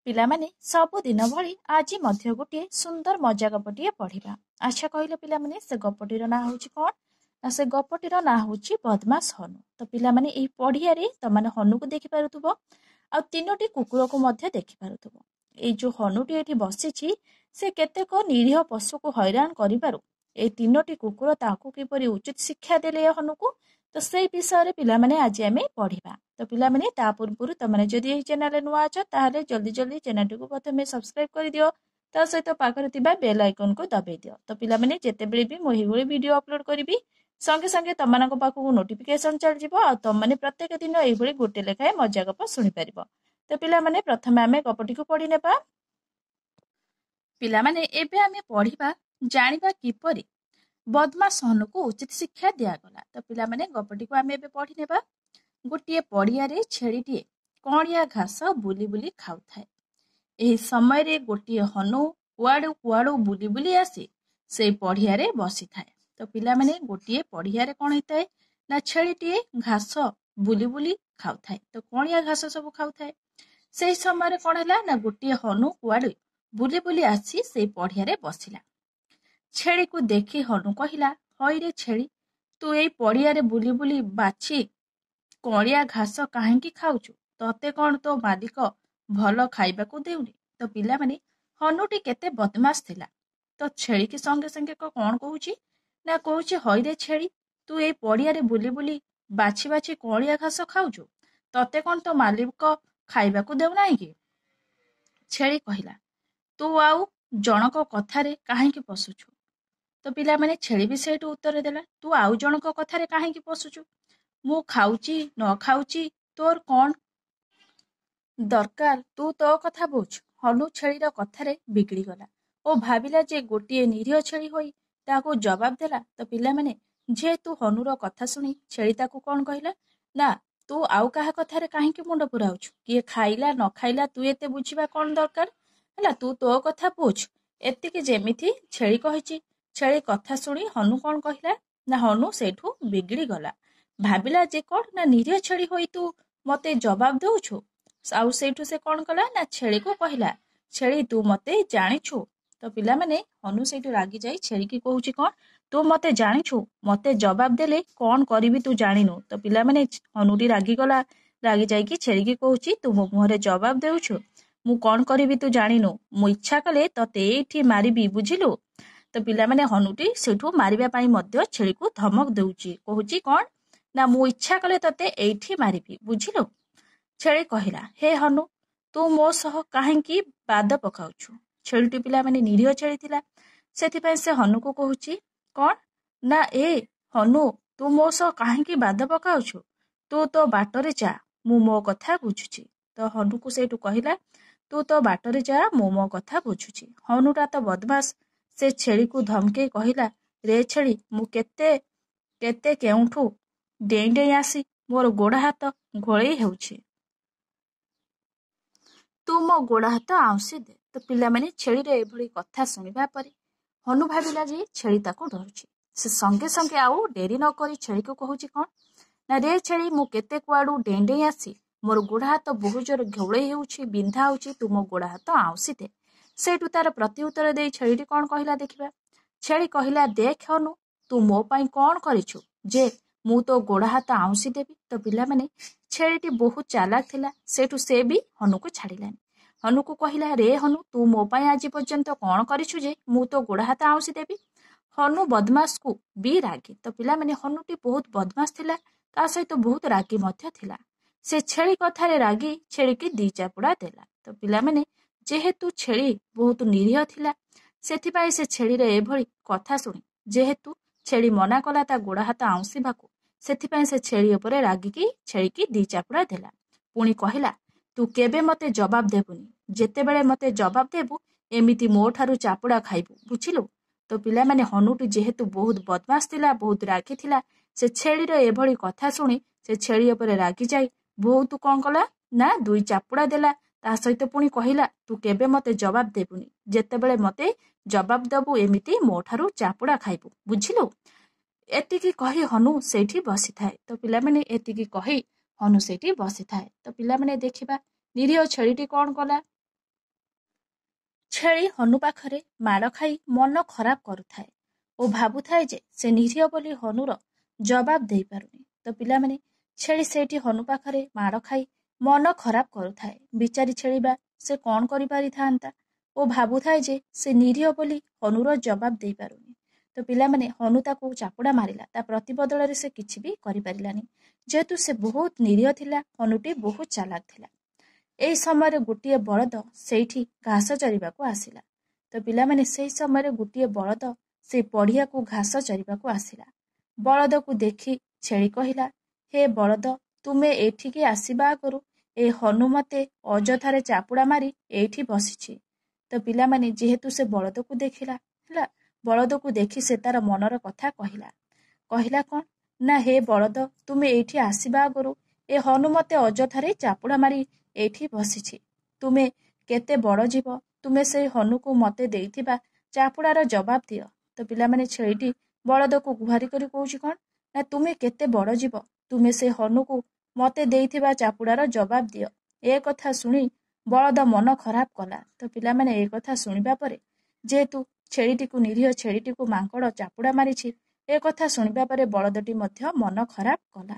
ପିଲାମାନେ ସବୁଦିନ ଭଳି ଆଜି ମଧ୍ୟ ଗୋଟିଏ ସୁନ୍ଦର ମଜା ଗପଟିଏ ପଢିବା। ଆଚ୍ଛା କହିଲେ ପିଲାମାନେ, ସେ ଗପଟିର ନାଁ ହେଉଛି କ'ଣ? ନା ସେ ଗପଟିର ନାଁ ହେଉଛି ବଦମାସ ହନୁ। ତ ପିଲାମାନେ ଏହି ପଢିଆରେ ତମାନେ ହନୁକୁ ଦେଖିପାରୁଥିବ ଆଉ ତିନୋଟି କୁକୁରକୁ ମଧ୍ୟ ଦେଖିପାରୁଥିବ। ଏଇ ଯୋଉ ହନୁଟି ଏଠି ବସିଛି ସେ କେତେକ ନିରୀହ ପଶୁକୁ ହଇରାଣ କରିବାରୁ ଏଇ ତିନୋଟି କୁକୁର ତାଙ୍କୁ କିପରି ଉଚିତ ଶିକ୍ଷା ଦେଲେ ଏ ହନୁକୁ, ତ ସେଇ ବିଷୟରେ ପିଲାମାନେ ଆଜି ଆମେ ପଢିବା। ତ ପିଲାମାନେ ତା ପୂର୍ବରୁ ତମାନେ ଯଦି ଏହି ଚ୍ୟାନେଲରେ ନୂଆ ଅଛ ତାହେଲେ ଜଲ୍ଦି ଜଲ୍ଦି ଚ୍ୟାନେଲଟିକୁ ପ୍ରଥମେ ସବସ୍କ୍ରାଇବ କରିଦିଅ, ତା ସହିତ ପାଖରେ ଥିବା ବେଲ୍ ଆଇକନକୁ ଦବାଇ ଦିଅ। ତ ପିଲାମାନେ ଯେତେବେଳେ ବି ମୁଁ ଏହିଭଳି ଭିଡ଼ିଓ ଅପଲୋଡ କରିବି ସଙ୍ଗେ ସଙ୍ଗେ ତମାନଙ୍କ ପାଖକୁ ନୋଟିଫିକେସନ ଚାଲିଯିବ ଆଉ ତମମାନେ ପ୍ରତ୍ୟେକ ଦିନ ଏଇଭଳି ଗୋଟେ ଲେଖାଏଁ ମଜା ଗପ ଶୁଣିପାରିବ। ତ ପିଲାମାନେ ପ୍ରଥମେ ଆମେ ଗପଟିକୁ ପଢି ନେବା। ପିଲାମାନେ ଏବେ ଆମେ ପଢିବା ଜାଣିବା କିପରି ବଦମାସ ହନୁକୁ ଉଚିତ ଶିକ୍ଷା ଦିଆଗଲା। ତ ପିଲାମାନେ ଗପଟିକୁ ଆମେ ଏବେ ପଢି ନେବା। ଗୋଟିଏ ପଡ଼ିଆରେ ଛେଳିଟିଏ କଅଁଳିଆ ଘାସ ବୁଲି ବୁଲି ଖାଉଥାଏ। ଏହି ସମୟରେ ଗୋଟିଏ ହନୁ କୁଆଡୁ କୁଆଡୁ ବୁଲି ବୁଲି ଆସି ସେଇ ପଡ଼ିଆରେ ବସିଥାଏ। ତ ପିଲାମାନେ ଗୋଟିଏ ପଡ଼ିଆରେ କ'ଣ ହେଇଥାଏ ନା ଛେଳିଟିଏ ଘାସ ବୁଲି ବୁଲି ଖାଉଥାଏ। ତ କଅଁଳିଆ ଘାସ ସବୁ ଖାଉଥାଏ। ସେଇ ସମୟରେ କ'ଣ ହେଲା ନା ଗୋଟିଏ ହନୁ କୁଆଡୁ ବୁଲି ବୁଲି ଆସି ସେଇ ପଡ଼ିଆରେ ବସିଲା। ଛେଳିକୁ ଦେଖି ହନୁ କହିଲା, ହଇରେ ଛେଳି, ତୁ ଏଇ ପଡ଼ିଆରେ ବୁଲି ବୁଲି ବାଛି କଅଁଳିଆ ଘାସ କାହିଁକି ଖାଉଛୁ? ତତେ କ'ଣ ତୋ ମାଲିକ ଭଲ ଖାଇବାକୁ ଦେଉନି? ତ ପିଲାମାନେ ହନୁଟି କେତେ ବଦମାସ ଥିଲା। ତ ଛେଳିକି ସଙ୍ଗେ ସଙ୍ଗେ କ'ଣ କହୁଛି ନା କହୁଛି, ହଇରେ ଛେଳି, ତୁ ଏଇ ପଡ଼ିଆରେ ବୁଲି ବୁଲି ବାଛି ବାଛି କଅଁଳିଆ ଘାସ ଖାଉଛୁ, ତତେ କ'ଣ ତୋ ମାଲିକ ଖାଇବାକୁ ଦେଉନାହିଁ କି? ଛେଳି କହିଲା, ତୁ ଆଉ ଜଣକ କଥାରେ କାହିଁକି ପଶୁଛୁ? ତ ପିଲାମାନେ ଛେଳି ବି ସେଇଠୁ ଉତ୍ତର ଦେଲା, ତୁ ଆଉ ଜଣକ କଥାରେ କାହିଁକି ପଶୁଛୁ? ମୁଁ ଖାଉଛି ନ ଖାଉଛି ତୋର କ'ଣ ଦରକାର? ତୁ ତୋ କଥା ବୁଝ। ହନୁ ଛେଳିର କଥାରେ ବିଗିଡ଼ିଗଲା ଓ ଭାବିଲା ଯେ ଗୋଟିଏ ନିରୀହ ଛେଳି ହୋଇ ତାକୁ ଜବାବ ଦେଲା। ତ ପିଲାମାନେ ଯେହେତୁ ହନୁର କଥା ଶୁଣି ଛେଳି ତାକୁ କ'ଣ କହିଲା ନା, ତୁ ଆଉ କାହା କଥାରେ କାହିଁକି ମୁଣ୍ଡ ପୁରାଉଛୁ? କିଏ ଖାଇଲା ନ ଖାଇଲା ତୁ ଏତେ ବୁଝିବା କ'ଣ ଦରକାର? ହେଲା, ତୁ ତୋ କଥା ବୁଝ। ଏତିକି ଯେମିତି ଛେଳି କହିଛି। ଛେଳି କଥା ଶୁଣି ହନୁ କ'ଣ କହିଲା ନା ହନୁ ସେଇଠୁ ବିଗିଡ଼ି ଗଲା। ଭାବିଲା ଯେ କ'ଣ ନା ନିରୀହ ଛେଳି ହୋଇ ତୁ ମତେ ଜବାବ ଦଉଛୁ। ଆଉ ସେଇଠୁ ସେ କ'ଣ କଲା ନା ଛେଳିକୁ କହିଲା, ଛେଳି ତୁ ମତେ ଜାଣିଛୁ? ତ ପିଲାମାନେ ହନୁ ସେଇଠୁ ରାଗି ଯାଇ ଛେଳିକି କହୁଛି, କ'ଣ ତୁ ମତେ ଜାଣିଛୁ? ମତେ ଜବାବ ଦେଲେ କ'ଣ କରିବି ତୁ ଜାଣିନୁ? ତ ପିଲାମାନେ ହନୁଟି ରାଗିଗଲା। ରାଗି ଯାଇକି ଛେଳିକି କହୁଛି, ତୁ ମୋ ମୁହଁରେ ଜବାବ ଦେଉଛୁ? ମୁଁ କ'ଣ କରିବି ତୁ ଜାଣିନୁ? ମୁଁ ଇଚ୍ଛା କଲେ ତତେ ଏଇଠି ମାରିବି, ବୁଝିଲୁ? ତ ପିଲାମାନେ ହନୁଟି ସେଇଠୁ ମାରିବା ପାଇଁ ମଧ୍ୟ ଛେଳିକୁ ଧମକ ଦଉଛି। କହୁଛି କ'ଣ ନା, ମୁଁ ଇଚ୍ଛା କଲେ ତତେ ଏଇଠି ମାରିବି, ବୁଝିଲୁ? ଛେଳି କହିଲା, ହେ ହନୁ, ତୁ ମୋ ସହ କାହିଁକି ବାଦ ପକାଉଛୁ? ଛେଳିଟି ପିଲାମାନେ ନିରୀହ ଛେଳି ଥିଲା, ସେଥିପାଇଁ ସେ ହନୁକୁ କହୁଛି, କ'ଣ ନା, ଏ ହନୁ, ତୁ ମୋ ସହ କାହିଁକି ବାଦ ପକାଉଛୁ? ତୁ ତୋ ବାଟରେ ଯା, ମୁଁ ମୋ କଥା ବୁଝୁଛି। ତ ହନୁକୁ ସେଇଠୁ କହିଲା, ତୁ ତୋ ବାଟରେ ଯା, ମୁଁ ମୋ କଥା ବୁଝୁଛି। ହନୁଟା ତ ବଦମାସ, ସେ ଛେଳିକୁ ଧମକେଇ କହିଲା, ରେ ଛେଳି, ମୁଁ କେତେ କେତେ କେଉଁଠୁ ଡେଇଁ ଡେଇଁ ଆସି ମୋର ଗୋଡ଼ ହାତ ଘୋଳେଇ ହେଉଛି। ତୁ ମୋ ଗୋଡ଼ ହାତ ଆଉଁସି ଦେ। ତ ପିଲାମାନେ ଛେଳିର ଏଭଳି କଥା ଶୁଣିବା ପରେ ହନୁ ଭାବିଲା ଯେ ଛେଳି ତାକୁ ଡରୁଛି। ସେ ସଙ୍ଗେ ସଙ୍ଗେ ଆଉ ଡେରି ନ କରି ଛେଳିକୁ କହୁଛି, କ'ଣ ନା, ରେ ଛେଳି, ମୁଁ କେତେ କୁଆଡୁ ଡେଇଁ ଡେଇଁ ଆସି ମୋର ଗୋଡ଼ ହାତ ବହୁ ଜୋର ଘୋଳେଇ ହେଉଛି, ବିନ୍ଧା ହେଉଛି, ତୁ ମୋ ଗୋଡ଼ ହାତ ଆଉଁସି ଦେ। ସେଇଠୁ ତାର ପ୍ରତି ଉତ୍ତର ଦେଇ ଛେଳିଟି କ'ଣ କହିଲା ଦେଖିବା। ଛେଳି କହିଲା, ଦେଖ ହନୁ, ତୁ ମୋ ପାଇଁ କ'ଣ କରିଛୁ ଯେ ମୁଁ ତୋ ଗୋଡ଼ ହାତ ଆଉଁସି ଦେବି? ତ ପିଲାମାନେ ଛେଳିଟି ବହୁତ ଚାଲାକ ଥିଲା, ସେଇଠୁ ସେ ବି ହନୁକୁ ଛାଡ଼ିଲାନି। ହନୁକୁ କହିଲା, ରେ ହନୁ, ତୁ ମୋ ପାଇଁ ଆଜି ପର୍ଯ୍ୟନ୍ତ କ'ଣ କରିଛୁ ଯେ ମୁଁ ତୋ ଗୋଡ଼ ହାତ ଆଉଁସି ଦେବି? ହନୁ ବଦମାସକୁ ବି ରାଗି। ତ ପିଲାମାନେ ହନୁଟି ବହୁତ ବଦମାସ ଥିଲା, ତା ସହିତ ବହୁତ ରାଗି ମଧ୍ୟ ଥିଲା। ସେ ଛେଳି କଥାରେ ରାଗି ଛେଳିକି ଦି ଚାପୁଡ଼ା ଦେଲା। ତ ପିଲାମାନେ ଯେହେତୁ ଛେଳି ବହୁତ ନିରୀହ ଥିଲା, ସେଥିପାଇଁ ସେ ଛେଳିର ଏଭଳି କଥା ଶୁଣି ଯେହେତୁ ଛେଳି ମନା କଲା ତା ଗୋଡ଼ ହାତ ଆଉଁସିବାକୁ, ସେଥିପାଇଁ ସେ ଛେଳି ଉପରେ ରାଗିକି ଛେଳିକି ଦି ଚାପୁଡ଼ା ଦେଲା। ପୁଣି କହିଲା, ତୁ କେବେ ମତେ ଜବାବ ଦେବୁନି। ଯେତେବେଳେ ମତେ ଜବାବ ଦେବୁ ଏମିତି ମୋ ଠାରୁ ଚାପୁଡ଼ା ଖାଇବୁ, ବୁଝିଲୁ? ତ ପିଲାମାନେ ହନୁଟି ଯେହେତୁ ବହୁତ ବଦମାସ ଥିଲା, ବହୁତ ରାଗି ଥିଲା, ସେ ଛେଳିର ଏଭଳି କଥା ଶୁଣି ସେ ଛେଳି ଉପରେ ରାଗି ଯାଇ ବହୁତ କ'ଣ କଲା ନା ଦୁଇ ଚାପୁଡ଼ା ଦେଲା। ତା ସହିତ ପୁଣି କହିଲା, ତୁ କେବେ ମତେ ଜବାବ ଦେବୁନି। ଯେତେବେଳେ ମତେ ଜବାବ ଦେବୁ ଏମିତି ମୋ ଠାରୁ ଚାପୁଡ଼ା ଖାଇବୁ, ବୁଝିଲୁ? ଏତିକି କହି ହନୁ ସେଇଠି ବସିଥାଏ। ତ ପିଲାମାନେ ଏତିକି କହି ହନୁ ସେଇଠି ବସିଥାଏ। ତ ପିଲାମାନେ ଦେଖିବା ନିରୀହ ଛେଳିଟି କ'ଣ କଲା ଛେଳି ହନୁ ପାଖରେ ମାଡ଼ ଖାଇ ମନ ଖରାପ କରୁଥାଏ ଓ ଭାବୁଥାଏ ଯେ ସେ ନିରୀହ ବୋଲି ହନୁର ଜବାବ ଦେଇପାରୁନି। ତ ପିଲାମାନେ ଛେଳି ସେଇଠି ହନୁ ପାଖରେ ମାଡ଼ ଖାଇ ମନ ଖରାପ କରୁଥାଏ। ବିଚାରି ଛେଳି ବା ସେ କଣ କରିପାରିଥାନ୍ତା ଓ ଭାବୁଥାଏ ଯେ ସେ ନିରୀହ ବୋଲି ହନୁର ଜବାବ ଦେଇପାରୁନି। ତ ପିଲାମାନେ ହନୁ ତାକୁ ଚାପୁଡ଼ା ମାରିଲା, ତା ପ୍ରତିବଦଳରେ ସେ କିଛି ବି କରିପାରିଲାନି। ଯେହେତୁ ସେ ବହୁତ ନିରୀହ ଥିଲା, ହନୁଟି ବହୁତ ଚାଲାକ ଥିଲା। ଏହି ସମୟରେ ଗୋଟିଏ ବଳଦ ସେଇଠି ଘାସ ଚରିବାକୁ ଆସିଲା। ତ ପିଲାମାନେ ସେହି ସମୟରେ ଗୋଟିଏ ବଳଦ ସେଇ ପଡ଼ିଆକୁ ଘାସ ଚରିବାକୁ ଆସିଲା। ବଳଦକୁ ଦେଖି ଛେଳି କହିଲା, ହେ ବଳଦ, ତୁମେ ଏଠିକି ଆସିବା ଆଗରୁ ଏ ହନୁ ମତେ ଅଯଥାରେ ଚାପୁଡ଼ା ମାରି ଏଇଠି ବସିଛି। ତ ପିଲାମାନେ ଯେହେତୁ ସେ ବଳଦକୁ ଦେଖିଲା, ହେଲା, ବଳଦକୁ ଦେଖି ସେ ତାର ମନର କଥା କହିଲା। କହିଲା କଣ ନା, ହେ ବଳଦ, ତୁମେ ଏଇଠି ଆସିବା ଆଗରୁ ଏ ହନୁ ମତେ ଅଯଥାରେ ଚାପୁଡ଼ା ମାରି ଏଇଠି ବସିଛି। ତୁମେ କେତେ ବଡ଼ ଜୀବ, ତୁମେ ସେଇ ହନୁକୁ ମତେ ଦେଇଥିବା ଚାପୁଡ଼ାର ଜବାବ ଦିଅ। ତ ପିଲାମାନେ ଛେଳିଟି ବଳଦକୁ ଗୁହାରି କରି କହୁଛି କଣ ନା, ତୁମେ କେତେ ବଡ଼ ଜୀବ, ତୁମେ ସେ ହନୁକୁ ମତେ ଦେଇଥିବା ଚାପୁଡ଼ାର ଜବାବ ଦିଅ। ଏ କଥା ଶୁଣି ବଳଦ ମନ ଖରାପ କଲା। ତ ପିଲାମାନେ ଏ କଥା ଶୁଣିବା ପରେ, ଯେହେତୁ ଛେଳିଟିକୁ ନିରୀହ ଛେଳିଟିକୁ ମାଙ୍କଡ଼ ଚାପୁଡ଼ା ମାରିଛି, ଏ କଥା ଶୁଣିବା ପରେ ବଳଦଟି ମଧ୍ୟ ମନ ଖରାପ କଲା।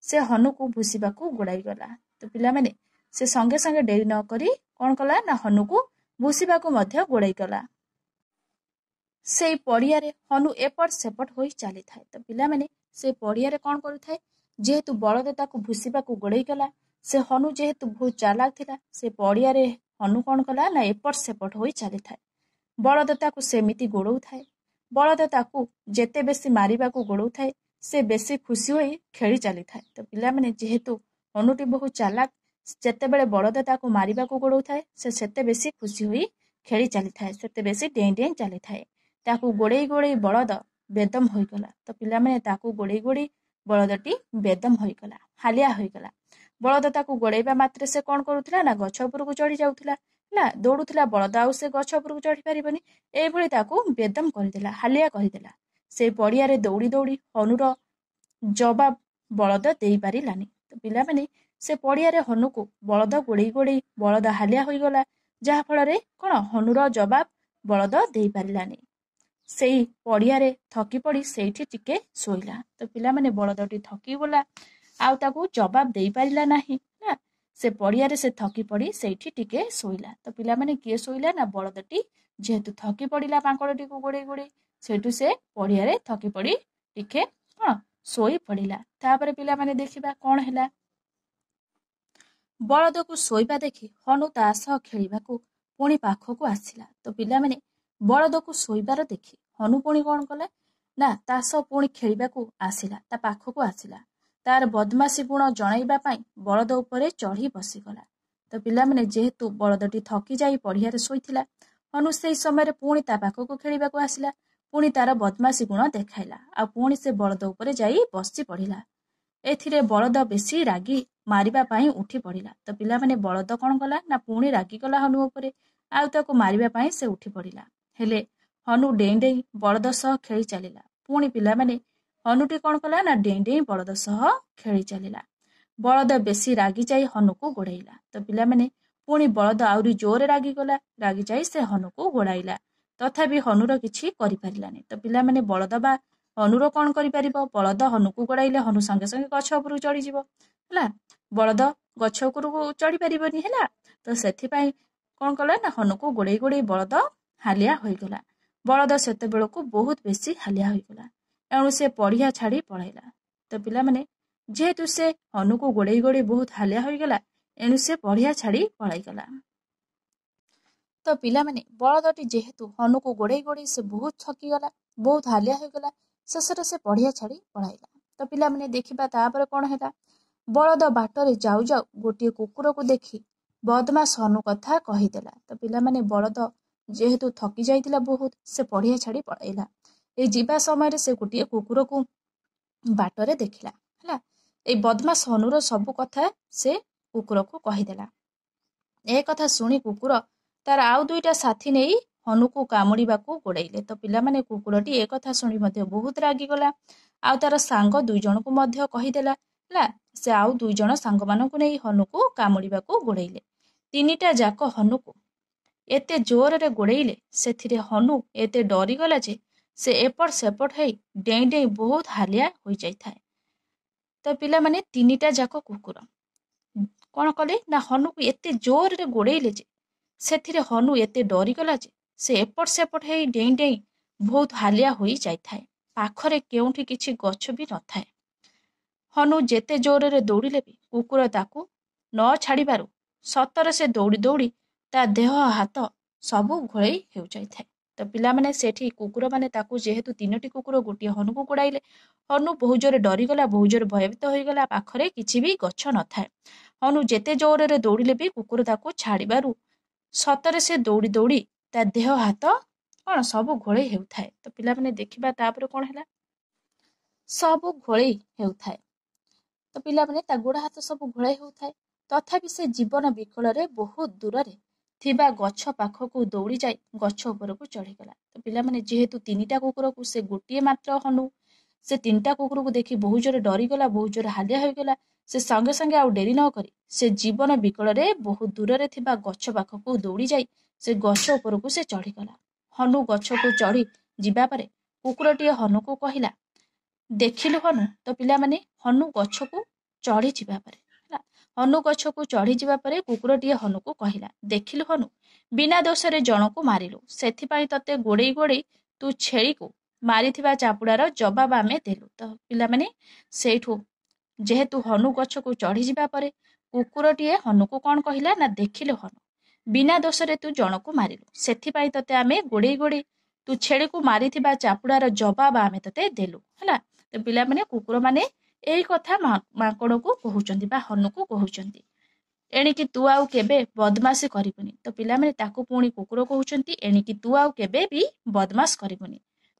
ସେ ହନୁକୁ ଭୁସିବାକୁ ଗୋଡ଼ାଇଗଲା। ତ ପିଲାମାନେ ସେ ସଙ୍ଗେ ସଙ୍ଗେ ଡେରି ନ କରି କଣ କଲା ନା, ହନୁକୁ ଭୁସିବାକୁ ମଧ୍ୟ ଗୋଡ଼ାଇଗଲା। ସେଇ ପଡ଼ିଆରେ ହନୁ ଏପଟ ସେପଟ ହୋଇ ଚାଲିଥାଏ। ତ ପିଲାମାନେ ସେ ପଡ଼ିଆରେ କଣ କରୁଥାଏ, ଯେହେତୁ ବଳଦ ତାକୁ ଭୁସିବାକୁ ଗୋଡ଼େଇଗଲା, ସେ ହନୁ ଯେହେତୁ ବହୁତ ଚାଲାକ ଥିଲା, ସେ ପଡ଼ିଆରେ ହନୁ କଣ କଲା ନା, ଏପଟ ସେପଟ ହୋଇ ଚାଲିଥାଏ। ବଳଦ ତାକୁ ସେମିତି ଗୋଡ଼ଉଥାଏ। ବଳଦ ତାକୁ ଯେତେ ବେଶୀ ମାରିବାକୁ ଗୋଡ଼ଉଥାଏ, ସେ ବେଶୀ ଖୁସି ହୋଇ ଖେଳି ଚାଲିଥାଏ। ତ ପିଲାମାନେ ଯେହେତୁ ହନୁଟି ବହୁତ ଚାଲାକ, ଯେତେବେଳେ ବଳଦ ତାକୁ ମାରିବାକୁ ଗୋଡ଼ଉଥାଏ, ସେ ସେତେ ବେଶୀ ଖୁସି ହୋଇ ଖେଳି ଚାଲିଥାଏ, ସେତେ ବେଶୀ ଡେଇଁ ଡେଇଁ ଚାଲିଥାଏ। ତାକୁ ଗୋଡ଼େଇ ଗୋଡ଼େଇ ବଳଦ ବେଦମ ହୋଇଗଲା। ତ ପିଲାମାନେ ତାକୁ ଗୋଡ଼େଇ ଗୋଡ଼େଇ ବଳଦଟି ବେଦମ ହୋଇଗଲା, ହାଲିଆ ହୋଇଗଲା। ବଳଦ ତାକୁ ଗୋଡ଼େଇବା ମାତ୍ରେ ସେ କଣ କରୁଥିଲା ନା, ଗଛ ଉପରକୁ ଚଢ଼ି ଯାଉଥିଲା, ହେଲା, ଦୌଡ଼ୁଥିଲା। ବଳଦ ଆଉ ସେ ଗଛ ଉପରକୁ ଚଢ଼ି ପାରିବନି, ଏଇଭଳି ତାକୁ ବେଦମ କରିଦେଲା, ହାଲିଆ କରିଦେଲା। ସେଇ ପଡ଼ିଆରେ ଦୌଡ଼ି ଦୌଡ଼ି ହନୁର ଜବାବ ବଳଦ ଦେଇପାରିଲାନି। ତ ପିଲାମାନେ ସେ ପଡ଼ିଆରେ ହନୁକୁ ବଳଦ ଗୋଡ଼େଇ ଗୋଡ଼େଇ ବଳଦ ହାଲିଆ ହୋଇଗଲା, ଯାହାଫଳରେ କଣ, ହନୁର ଜବାବ ବଳଦ ଦେଇପାରିଲାନି। ସେଇ ପଡ଼ିଆରେ ଥକି ପଡ଼ି ସେଇଠି ଟିକେ ଶୋଇଲା। ତ ପିଲାମାନେ ବଳଦଟି ଥକିଗଲା, ଆଉ ତାକୁ ଜବାବ ଦେଇପାରିଲା ନାହିଁ ନା, ସେ ପଡ଼ିଆରେ ସେ ଥକି ପଡ଼ି ସେଇଠି ଟିକେ ଶୋଇଲା। ତ ପିଲାମାନେ କିଏ ଶୋଇଲା ନା, ବଳଦଟି ଯେହେତୁ ଥକି ପଡ଼ିଲା ମାଙ୍କଡ଼ଟିକୁ ଗୋଡ଼େଇ ଗୋଡ଼େଇ, ସେଇଠୁ ସେ ପଡ଼ିଆରେ ଥକି ପଡ଼ି ଟିକେ କଣ ଶୋଇ ପଡ଼ିଲା। ତାପରେ ପିଲାମାନେ ଦେଖିବା କଣ ହେଲା। ବଳଦକୁ ଶୋଇବା ଦେଖି ହନୁ ତା ସହ ଖେଳିବାକୁ ପୁଣି ପାଖକୁ ଆସିଲା। ତ ପିଲାମାନେ ବଳଦକୁ ଶୋଇବାର ଦେଖି ହନୁ ପୁଣି କଣ କଲା ନା, ତା ସହ ପୁଣି ଖେଳିବାକୁ ଆସିଲା, ତା ପାଖକୁ ଆସିଲା। ତାର ବଦମାସି ଗୁଣ ଜଣାଇବା ପାଇଁ ବଳଦ ଉପରେ ଚଢ଼ି ବସିଗଲା। ତ ପିଲାମାନେ ଯେହେତୁ ବଳଦଟି ଥକି ଯାଇ ପଡ଼ିଆରେ ଶୋଇଥିଲା, ହନୁ ସେଇ ସମୟରେ ପୁଣି ତା ପାଖକୁ ଖେଳିବାକୁ ଆସିଲା, ପୁଣି ତାର ବଦମାସି ଗୁଣ ଦେଖାଇଲା, ଆଉ ପୁଣି ସେ ବଳଦ ଉପରେ ଯାଇ ବସି ପଡ଼ିଲା। ଏଥିରେ ବଳଦ ବେଶୀ ରାଗି ମାରିବା ପାଇଁ ଉଠି ପଡ଼ିଲା। ତ ପିଲାମାନେ ବଳଦ କଣ କଲା ନା, ପୁଣି ରାଗିଗଲା ହନୁ ଉପରେ, ଆଉ ତାକୁ ମାରିବା ପାଇଁ ସେ ଉଠି ପଡ଼ିଲା। ହେଲେ ହନୁ ଡେଇଁ ଡେଇଁ ବଳଦ ସହ ଖେଳି ଚାଲିଲା। ପୁଣି ପିଲାମାନେ ହନୁଟି କଣ କଲା ନା, ଡେଇଁ ଡେଇଁ ବଳଦ ସହ ଖେଳି ଚାଲିଲା। ବଳଦ ବେଶୀ ରାଗି ଯାଇ ହନୁକୁ ଗୋଡ଼ାଇଲା। ତ ପିଲାମାନେ ପୁଣି ବଳଦ ଆହୁରି ଜୋରରେ ରାଗିଗଲା, ରାଗି ଯାଇ ସେ ହନୁକୁ ଗୋଡ଼ାଇଲା। ତଥାପି ହନୁର କିଛି କରିପାରିଲାନି। ତ ପିଲାମାନେ ବଳଦ ବା ହନୁର କଣ କରିପାରିବ, ବଳଦ ହନୁକୁ ଗୋଡ଼ାଇଲେ ହନୁ ସଙ୍ଗେ ସଙ୍ଗେ ଗଛ ଉପରକୁ ଚଢ଼ିଯିବ, ହେଲା, ବଳଦ ଗଛ ଉପରକୁ ଚଢ଼ି ପାରିବନି, ହେଲା। ତ ସେଥିପାଇଁ କଣ କଲା ନା, ହନୁକୁ ଗୋଡ଼େଇ ଗୋଡ଼େଇ ବଳଦ ହାଲିଆ ହୋଇଗଲା। ବଳଦ ସେତେବେଳକୁ ବହୁତ ବେଶୀ ହାଲିଆ ହୋଇଗଲା, ଏଣୁ ସେ ପଡ଼ିଆ ଛାଡ଼ି ପଳାଇଲା। ତ ପିଲାମାନେ ଯେହେତୁ ସେ ହନୁକୁ ଗୋଡ଼େଇ ଗୋଡ଼େଇ ବହୁତ ହାଲିଆ ହୋଇଗଲା, ଏଣୁ ସେ ପଡ଼ିଆ ଛାଡ଼ି ପଳାଇଗଲା। ତ ପିଲାମାନେ ବଳଦଟି ଯେହେତୁ ହନୁକୁ ଗୋଡ଼େଇ ଗୋଡ଼େଇ ସେ ବହୁତ ଥକିଗଲା, ବହୁତ ହାଲିଆ ହୋଇଗଲା, ଶେଷରେ ସେ ପଡ଼ିଆ ଛାଡ଼ି ପଳାଇଲା। ତ ପିଲାମାନେ ଦେଖିବା ତାପରେ କଣ ହେଲା। ବଳଦ ବାଟରେ ଯାଉ ଯାଉ ଗୋଟିଏ କୁକୁରକୁ ଦେଖି ବଦମାସ ହନୁ କଥା କହିଦେଲା। ତ ପିଲାମାନେ ବଳଦ ଯେହେତୁ ଥକି ଯାଇଥିଲା ବହୁତ, ସେ ପଡ଼ିଆ ଛାଡ଼ି ପଳାଇଲା। ଏଇ ଯିବା ସମୟରେ ସେ ଗୋଟିଏ କୁକୁରକୁ ବାଟରେ ଦେଖିଲା, ହେଲା। ଏଇ ବଦମାସ ହନୁର ସବୁ କଥା ସେ କୁକୁରକୁ କହିଦେଲା। ଏ କଥା ଶୁଣି କୁକୁର ତାର ଆଉ ଦୁଇଟା ସାଥୀ ନେଇ ହନୁକୁ କାମୁଡ଼ିବାକୁ ଗୋଡ଼େଇଲେ। ତ ପିଲାମାନେ କୁକୁରଟି ଏ କଥା ଶୁଣି ମଧ୍ୟ ବହୁତ ରାଗିଗଲା, ଆଉ ତାର ସାଙ୍ଗ 2 ଜଣଙ୍କୁ ମଧ୍ୟ କହିଦେଲା, ହେଲା। ସେ ଆଉ 2 ଜଣ ସାଙ୍ଗମାନଙ୍କୁ ନେଇ ହନୁକୁ କାମୁଡ଼ିବାକୁ ଗୋଡ଼େଇଲେ। 3ଟା ଯାକ ହନୁକୁ ଏତେ ଜୋରରେ ଗୋଡ଼େଇଲେ ସେଥିରେ ହନୁ ଏତେ ଡରିଗଲା ଯେ ସେ ଏପଟ ସେପଟ ହେଇ ଡେଇଁ ଡେଇଁ ବହୁତ ହାଲିଆ ହୋଇଯାଇଥାଏ। ତ ପିଲାମାନେ ତିନିଟା ଯାକ କୁକୁର କ'ଣ କଲେ ନା ହନୁକୁ ଏତେ ଜୋରରେ ଗୋଡ଼େଇଲେ ଯେ ସେଥିରେ ହନୁ ଏତେ ଡରିଗଲା ଯେ ସେ ଏପଟ ସେପଟ ହେଇ ଡେଇଁ ଡେଇଁ ବହୁତ ହାଲିଆ ହୋଇଯାଇଥାଏ। ପାଖରେ କେଉଁଠି କିଛି ଗଛ ବି ନଥାଏ। ହନୁ ଯେତେ ଜୋରରେ ଦୌଡ଼ିଲେ ବି କୁକୁର ତାକୁ ନ ଛାଡ଼ିବାରୁ ସତରେ ସେ ଦୌଡ଼ି ଦୌଡ଼ି ତା ଦେହ ହାତ ସବୁ ଘୋଳେଇ ହେଉଯାଇଥାଏ। ତ ପିଲାମାନେ ସେଠି କୁକୁରମାନେ ତାକୁ ଯେହେତୁ ତିନୋଟି କୁକୁର ଗୋଟିଏ ହନୁକୁ ଗୋଡ଼ାଇଲେ, ହନୁ ବହୁ ଜୋରେ ଡରିଗଲା, ବହୁ ଜୋରେ ଭୟଭୀତ ହୋଇଗଲା। ପାଖରେ କିଛି ବି ଗଛ ନଥାଏ। ହନୁ ଯେତେ ଜୋରରେ ଦୌଡ଼ିଲେ ବି କୁକୁର ତାକୁ ଛାଡ଼ିବାରୁ ସତରେ ସେ ଦୌଡ଼ି ଦୌଡ଼ି ତା ଦେହ ହାତ କ'ଣ ସବୁ ଘୋଳେଇ ହେଉଥାଏ। ତ ପିଲାମାନେ ଦେଖିବା ତାପରେ କ'ଣ ହେଲା, ସବୁ ଘୋଳେଇ ହେଉଥାଏ। ତ ପିଲାମାନେ ତା ଗୋଡ଼ ହାତ ସବୁ ଘୋଳେଇ ହେଉଥାଏ। ତଥାପି ସେ ଜୀବନ ବିକଳରେ ବହୁତ ଦୂରରେ ଥିବା ଗଛ ପାଖକୁ ଦୌଡ଼ି ଯାଇ ଗଛ ଉପରକୁ ଚଢ଼ିଗଲା। ତ ପିଲାମାନେ ଯେହେତୁ ତିନିଟା କୁକୁରକୁ ସେ ଗୋଟିଏ ମାତ୍ର ହନୁ, ସେ ତିନିଟା କୁକୁରକୁ ଦେଖି ବହୁ ଜୋରେ ଡରିଗଲା, ବହୁତ ଜୋରେ ହାଲିଆ ହୋଇଗଲା। ସେ ସଙ୍ଗେ ସଙ୍ଗେ ଆଉ ଡେରି ନ କରି ସେ ଜୀବନ ବିକଳରେ ବହୁତ ଦୂରରେ ଥିବା ଗଛ ପାଖକୁ ଦୌଡ଼ି ଯାଇ ସେ ଗଛ ଉପରକୁ ସେ ଚଢ଼ିଗଲା। ହନୁ ଗଛକୁ ଚଢ଼ି ଯିବା ପରେ କୁକୁରଟିଏ ହନୁକୁ କହିଲା, ଦେଖିଲୁ ହନୁ। ତ ପିଲାମାନେ ହନୁ ଗଛକୁ ଚଢ଼ିଯିବା ପରେ ହନୁ ଗଛକୁ ଚଢ଼ିଯିବା ପରେ କୁକୁରଟିଏ ହନୁକୁ କହିଲା, ଦେଖିଲୁ ହନୁ, ବିନା ଦୋଷରେ ଜଣକୁ ମାରିଲୁ, ସେଥିପାଇଁ ତତେ ଗୋଡ଼େଇ ଗୋଡ଼େଇ ତୁ ଛେଳିକୁ ମାରିଥିବା ଚାପୁଡ଼ାର ଜବାବ ଆମେ ଦେଲୁ। ତ ପିଲାମାନେ ସେଇଠୁ ଯେହେତୁ ହନୁ ଗଛକୁ ଚଢ଼ିଯିବା ପରେ କୁକୁରଟିଏ ହନୁକୁ କ'ଣ କହିଲା ନା, ଦେଖିଲୁ ହନୁ, ବିନା ଦୋଷରେ ତୁ ଜଣକୁ ମାରିଲୁ, ସେଥିପାଇଁ ତତେ ଆମେ ଗୋଡ଼େଇ ଗୋଡ଼େଇ ତୁ ଛେଳିକୁ ମାରିଥିବା ଚାପୁଡ଼ାର ଜବାବ ଆମେ ତତେ ଦେଲୁ ହେଲା। ତ ପିଲାମାନେ କୁକୁରମାନେ ଏଇ କଥା ମାଙ୍କଡ଼କୁ କହୁଛନ୍ତି ବା ହନୁକୁ କହୁଛନ୍ତି, ଏଣିକି ତୁ ଆଉ କେବେ ବଦମାସି କରିବୁନି। ତ ପିଲାମାନେ ତାକୁ ପୁଣି କୁକୁର କହୁଛନ୍ତି, ଏଣିକି ତୁ ଆଉ କେବେ ବି ବଦମାସ କରିବୁନି।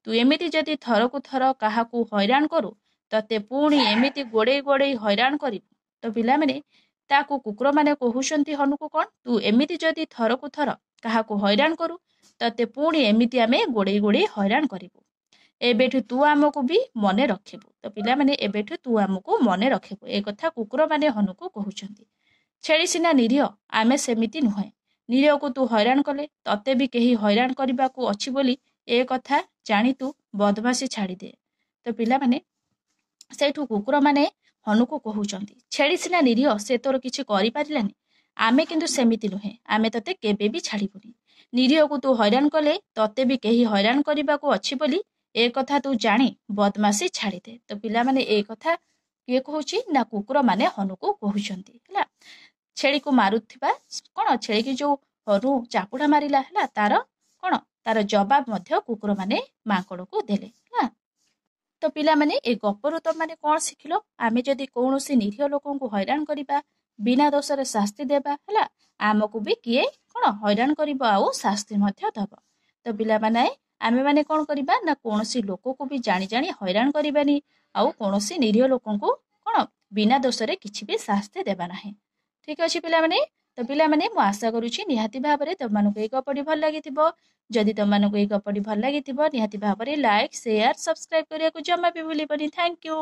ତୁ ଏମିତି ଯଦି ଥରକୁ ଥର କାହାକୁ ହଇରାଣ କରୁ ତତେ ପୁଣି ଏମିତି ଗୋଡ଼େଇ ଗୋଡ଼େଇ ହଇରାଣ କରିବୁ। ତ ପିଲାମାନେ ତାକୁ କୁକୁରମାନେ କହୁଛନ୍ତି ହନୁକୁ କ'ଣ, ତୁ ଏମିତି ଯଦି ଥରକୁ ଥର କାହାକୁ ହଇରାଣ କରୁ ତତେ ପୁଣି ଏମିତି ଆମେ ଗୋଡ଼େଇ ଗୋଡ଼େଇ ହଇରାଣ କରିବୁ। ଏବେଠୁ ତୁ ଆମକୁ ବି ମନେ ରଖିବୁ। ତ ପିଲାମାନେ ଏବେଠୁ ତୁ ଆମକୁ ମନେ ରଖିବୁ, ଏ କଥା କୁକୁରମାନେ ହନୁକୁ କହୁଛନ୍ତି। ଛେଳି ସିନା ନିରୀହ, ଆମେ ସେମିତି ନୁହେଁ। ନିରୀହକୁ ତୁ ହଇରାଣ କଲେ ତତେ ବି କେହି ହଇରାଣ କରିବାକୁ ଅଛି ବୋଲି ଏ କଥା ଜାଣି ତୁ ବଦମାସି ଛାଡ଼ିଦେ। ତ ପିଲାମାନେ ସେଇଠୁ କୁକୁରମାନେ ହନୁକୁ କହୁଛନ୍ତି, ଛେଳି ସିନା ନିରୀହ, ସେ ତୋର କିଛି କରିପାରିଲାନି, ଆମେ କିନ୍ତୁ ସେମିତି ନୁହେଁ, ଆମେ ତତେ କେବେ ବି ଛାଡ଼ିବୁନି। ନିରୀହକୁ ତୁ ହଇରାଣ କଲେ ତତେ ବି କେହି ହଇରାଣ କରିବାକୁ ଅଛି ବୋଲି ଏ କଥା ତୁ ଜାଣି ବଦମାସି ଛାଡ଼ିଦେ। ତ ପିଲାମାନେ ଏ କଥା କିଏ କହୁଛି ନା କୁକୁରମାନେ ହନୁକୁ କହୁଛନ୍ତି ହେଲା। ଛେଳିକୁ ମାରୁଥିବା କ'ଣ, ଛେଳିକି ଯୋଉ ହନୁ ଚାପୁଡ଼ା ମାରିଲା ହେଲା, ତାର ଜବାବ ମଧ୍ୟ କୁକୁରମାନେ ମାଙ୍କଡ଼କୁ ଦେଲେ ହେଲା। ତ ପିଲାମାନେ ଏ ଗପରୁ ତମାନେ କ'ଣ ଶିଖିଲ, ଆମେ ଯଦି କୌଣସି ନିରୀହ ଲୋକଙ୍କୁ ହଇରାଣ କରିବା, ବିନା ଦୋଷରେ ଶାସ୍ତି ଦେବା ହେଲା, ଆମକୁ ବି କିଏ କ'ଣ ହଇରାଣ କରିବ ଆଉ ଶାସ୍ତି ମଧ୍ୟ ଦବ। ତ ପିଲାମାନେ ଆମେମାନେ କ'ଣ କରିବା ନା କୌଣସି ଲୋକକୁ ବି ଜାଣି ଜାଣି ହଇରାଣ କରିବାନି, ଆଉ କୌଣସି ନିରୀହ ଲୋକଙ୍କୁ କ'ଣ ବିନା ଦୋଷରେ କିଛି ବି ଶାସ୍ତି ଦେବା ନାହିଁ। ଠିକ ଅଛି ପିଲାମାନେ। ତ ପିଲାମାନେ ମୁଁ ଆଶା କରୁଛି ନିହାତି ଭାବରେ ତମମାନଙ୍କୁ ଏଇ ଗପଟି ଭଲ ଲାଗିଥିବ। ଯଦି ତମମାନଙ୍କୁ ଏଇ ଗପଟି ଭଲ ଲାଗିଥିବ ନିହାତି ଭାବରେ ଲାଇକ୍, ସେୟାର, ସବସ୍କ୍ରାଇବ କରିବାକୁ ଜମା ବି ଭୁଲିବନି। Thank you.